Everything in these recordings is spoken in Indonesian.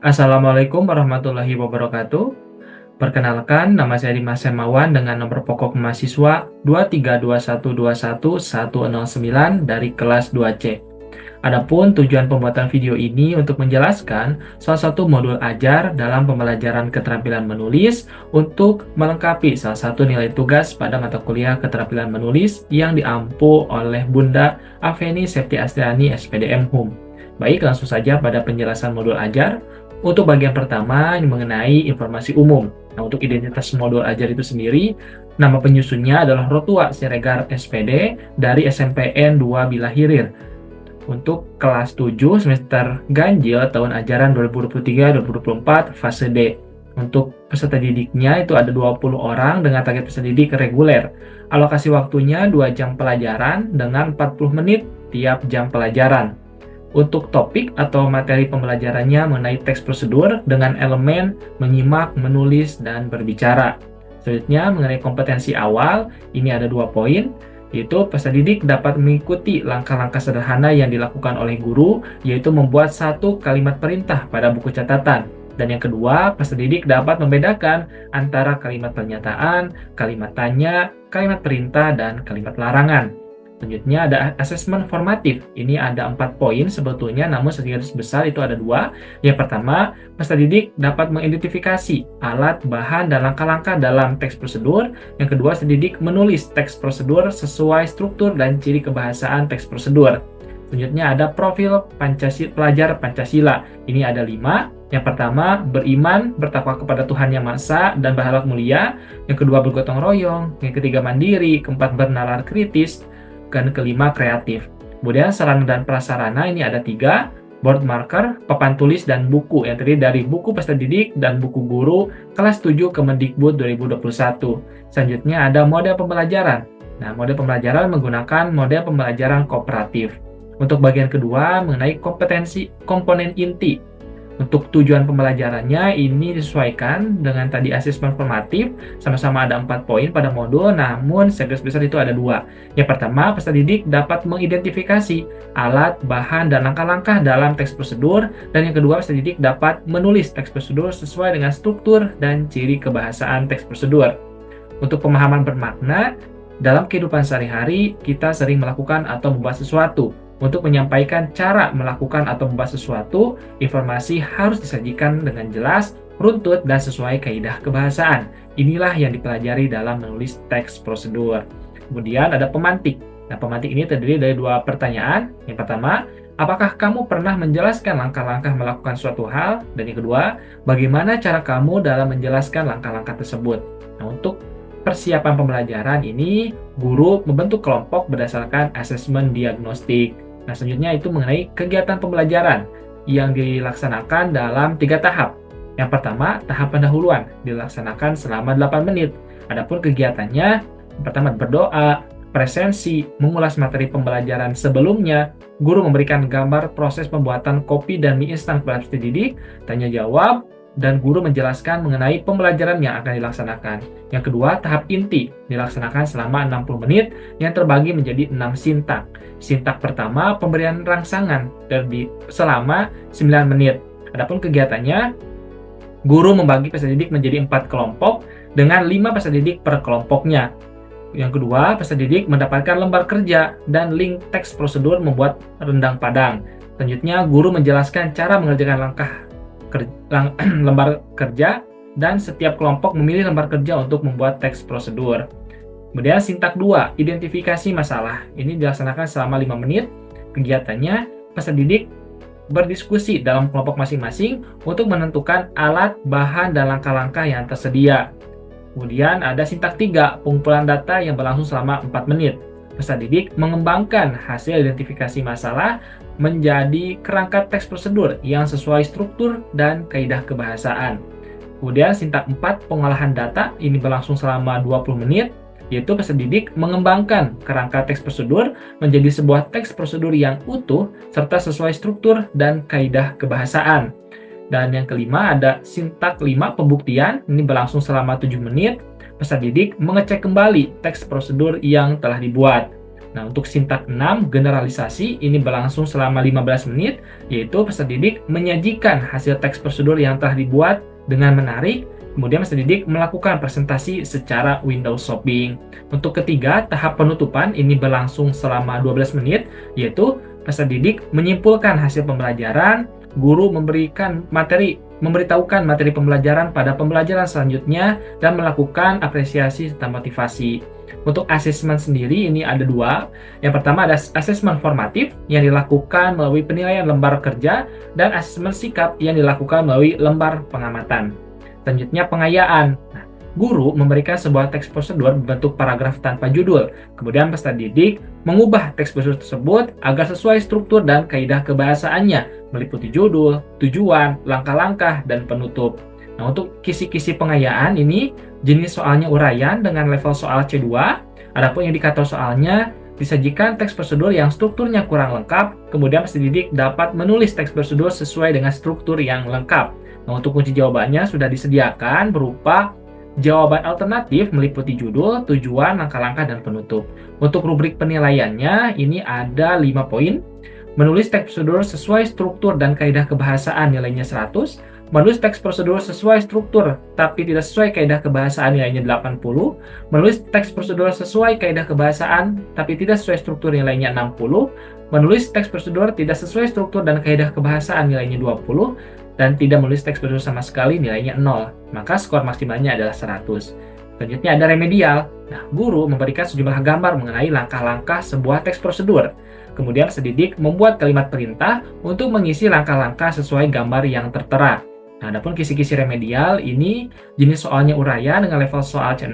Assalamualaikum warahmatullahi wabarakatuh. Perkenalkan, nama saya Dimas Hermawan dengan nomor pokok mahasiswa 232121109 dari kelas 2C. Adapun tujuan pembuatan video ini untuk menjelaskan salah satu modul ajar dalam pembelajaran keterampilan menulis untuk melengkapi salah satu nilai tugas pada mata kuliah keterampilan menulis yang diampu oleh Bunda Afeni Septi Astriani SPDM HUM. Baik, langsung saja pada penjelasan modul ajar. Untuk bagian pertama, ini mengenai informasi umum. Nah, untuk identitas modul ajar itu sendiri, nama penyusunnya adalah Rotua Siregar SPD dari SNPN 2 Bilahirir. Untuk kelas 7 semester ganjil tahun ajaran 2023-2024 fase D. Untuk peserta didiknya itu ada 20 orang dengan target peserta didik reguler. Alokasi waktunya 2 jam pelajaran dengan 40 menit tiap jam pelajaran. Untuk topik atau materi pembelajarannya mengenai teks prosedur dengan elemen menyimak, menulis, dan berbicara. Selanjutnya mengenai kompetensi awal, ini ada 2 poin, yaitu peserta didik dapat mengikuti langkah-langkah sederhana yang dilakukan oleh guru, yaitu membuat satu kalimat perintah pada buku catatan. Dan yang kedua, peserta didik dapat membedakan antara kalimat pernyataan, kalimat tanya, kalimat perintah, dan kalimat larangan. Selanjutnya ada asesmen formatif. Ini ada 4 poin sebetulnya, namun secara garis besar itu ada 2. Yang pertama, peserta didik dapat mengidentifikasi alat, bahan, dan langkah-langkah dalam teks prosedur. Yang kedua, peserta didik menulis teks prosedur sesuai struktur dan ciri kebahasaan teks prosedur. Selanjutnya ada profil pelajar Pancasila. Ini ada 5. Yang pertama, beriman, bertakwa kepada Tuhan Yang Maha Esa, dan berakhlak mulia. Yang kedua, bergotong royong. Yang ketiga, mandiri. Keempat, bernalar kritis. Dan kelima, kreatif. Kemudian sarana dan prasarana ini ada 3, board marker, papan tulis, dan buku yang terdiri dari buku peserta didik dan buku guru kelas 7 Kemendikbud 2021. Selanjutnya ada model pembelajaran. Nah, model pembelajaran menggunakan model pembelajaran kooperatif. Untuk bagian kedua mengenai kompetensi komponen inti. Untuk tujuan pembelajarannya ini disesuaikan dengan tadi asesmen formatif, sama-sama ada 4 poin pada modul, namun segaris besar itu ada 2. Yang pertama, peserta didik dapat mengidentifikasi alat, bahan, dan langkah-langkah dalam teks prosedur, dan yang kedua, peserta didik dapat menulis teks prosedur sesuai dengan struktur dan ciri kebahasaan teks prosedur. Untuk pemahaman bermakna, dalam kehidupan sehari-hari kita sering melakukan atau membuat sesuatu. Untuk menyampaikan cara melakukan atau membuat sesuatu, informasi harus disajikan dengan jelas, runtut, dan sesuai kaidah kebahasaan. Inilah yang dipelajari dalam menulis teks prosedur. Kemudian ada pemantik. Nah, pemantik ini terdiri dari 2 pertanyaan. Yang pertama, apakah kamu pernah menjelaskan langkah-langkah melakukan suatu hal? Dan yang kedua, bagaimana cara kamu dalam menjelaskan langkah-langkah tersebut? Nah, untuk persiapan pembelajaran ini, guru membentuk kelompok berdasarkan asesmen diagnostik. Nah, selanjutnya itu mengenai kegiatan pembelajaran yang dilaksanakan dalam 3 tahap. Yang pertama, tahap pendahuluan dilaksanakan selama 8 menit. Adapun kegiatannya, yang pertama berdoa, presensi, mengulas materi pembelajaran sebelumnya, guru memberikan gambar proses pembuatan kopi dan mie instan kepada peserta didik, tanya jawab, dan guru menjelaskan mengenai pembelajaran yang akan dilaksanakan. Yang kedua, tahap inti dilaksanakan selama 60 menit yang terbagi menjadi 6 sintak. Sintak pertama, pemberian rangsangan selama 9 menit. Adapun kegiatannya, guru membagi peserta didik menjadi 4 kelompok dengan 5 peserta didik per kelompoknya. Yang kedua, peserta didik mendapatkan lembar kerja dan link teks prosedur membuat rendang Padang. Selanjutnya, guru menjelaskan cara mengerjakan lembar kerja, dan setiap kelompok memilih lembar kerja untuk membuat teks prosedur. Kemudian sintak 2, identifikasi masalah. Ini dilaksanakan selama 5 menit. Kegiatannya, peserta didik berdiskusi dalam kelompok masing-masing untuk menentukan alat, bahan, dan langkah-langkah yang tersedia. Kemudian ada sintak 3, pengumpulan data yang berlangsung selama 4 menit. Peserta didik mengembangkan hasil identifikasi masalah menjadi kerangka teks prosedur yang sesuai struktur dan kaidah kebahasaan. Kemudian sintak 4, pengolahan data, ini berlangsung selama 20 menit, yaitu peserta didik mengembangkan kerangka teks prosedur menjadi sebuah teks prosedur yang utuh serta sesuai struktur dan kaidah kebahasaan. Dan yang kelima ada sintak 5, pembuktian, ini berlangsung selama 7 menit. Peserta didik mengecek kembali teks prosedur yang telah dibuat. Nah, untuk sintak 6, generalisasi, ini berlangsung selama 15 menit, yaitu peserta didik menyajikan hasil teks prosedur yang telah dibuat dengan menarik, kemudian peserta didik melakukan presentasi secara window shopping. Untuk ketiga, tahap penutupan, ini berlangsung selama 12 menit, yaitu peserta didik menyimpulkan hasil pembelajaran, guru memberitahukan materi pembelajaran pada pembelajaran selanjutnya, dan melakukan apresiasi serta motivasi. Untuk asesmen sendiri ini ada dua. Yang pertama ada asesmen formatif yang dilakukan melalui penilaian lembar kerja dan asesmen sikap yang dilakukan melalui lembar pengamatan. Selanjutnya pengayaan. Nah, guru memberikan sebuah teks prosedur berbentuk paragraf tanpa judul. Kemudian peserta didik mengubah teks prosedur tersebut agar sesuai struktur dan kaidah kebahasaannya, meliputi judul, tujuan, langkah-langkah, dan penutup. Nah, untuk kisi-kisi pengayaan ini jenis soalnya uraian dengan level soal C2. Adapun indikator soalnya disajikan teks prosedur yang strukturnya kurang lengkap, kemudian peserta didik dapat menulis teks prosedur sesuai dengan struktur yang lengkap. Nah, untuk kunci jawabannya sudah disediakan berupa jawaban alternatif meliputi judul, tujuan, langkah-langkah, dan penutup. Untuk rubrik penilaiannya ini ada 5 poin. Menulis teks prosedur sesuai struktur dan kaidah kebahasaan nilainya 100. Menulis teks prosedur sesuai struktur tapi tidak sesuai kaidah kebahasaan nilainya 80. Menulis teks prosedur sesuai kaidah kebahasaan tapi tidak sesuai struktur nilainya 60. Menulis teks prosedur tidak sesuai struktur dan kaidah kebahasaan nilainya 20. Dan tidak menulis teks prosedur sama sekali nilainya 0. Maka skor maksimalnya adalah 100. Selanjutnya ada remedial. Nah, guru memberikan sejumlah gambar mengenai langkah-langkah sebuah teks prosedur. Kemudian peserta didik membuat kalimat perintah untuk mengisi langkah-langkah sesuai gambar yang tertera. Nah, adapun kisi-kisi remedial ini jenis soalnya uraian dengan level soal C6.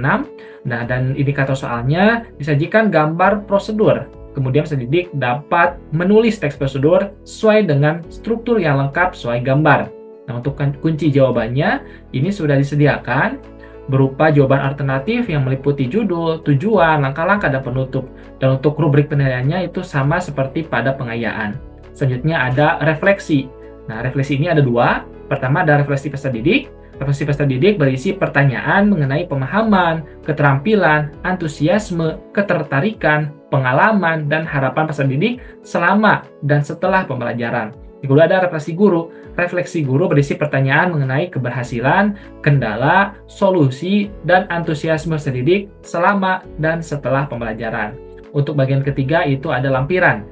Nah, dan indikator soalnya disajikan gambar prosedur. Kemudian peserta didik dapat menulis teks prosedur sesuai dengan struktur yang lengkap sesuai gambar. Nah, untuk kunci jawabannya ini sudah disediakan berupa jawaban alternatif yang meliputi judul, tujuan, langkah-langkah, dan penutup. Dan untuk rubrik penilaiannya itu sama seperti pada pengayaan. Selanjutnya ada refleksi. Nah, refleksi ini ada dua. Pertama ada refleksi peserta didik. Refleksi peserta didik berisi pertanyaan mengenai pemahaman, keterampilan, antusiasme, ketertarikan, pengalaman, dan harapan peserta didik selama dan setelah pembelajaran. Kedua ada refleksi guru. Refleksi guru berisi pertanyaan mengenai keberhasilan, kendala, solusi, dan antusiasme peserta didik selama dan setelah pembelajaran. Untuk bagian ketiga itu ada lampiran.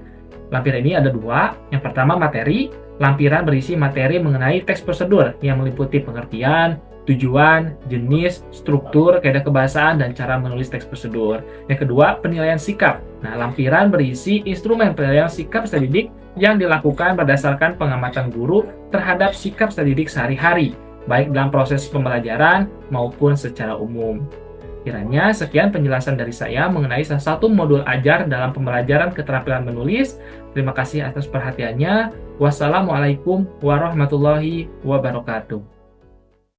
Lampiran ini ada dua. Yang pertama materi. Lampiran berisi materi mengenai teks prosedur yang meliputi pengertian, tujuan, jenis, struktur, kaidah kebahasaan, dan cara menulis teks prosedur. Yang kedua, penilaian sikap. Nah, lampiran berisi instrumen penilaian sikap peserta didik yang dilakukan berdasarkan pengamatan guru terhadap sikap peserta didik sehari-hari, baik dalam proses pembelajaran maupun secara umum. Kiranya sekian penjelasan dari saya mengenai salah satu modul ajar dalam pembelajaran keterampilan menulis. Terima kasih atas perhatiannya. Wassalamualaikum warahmatullahi wabarakatuh.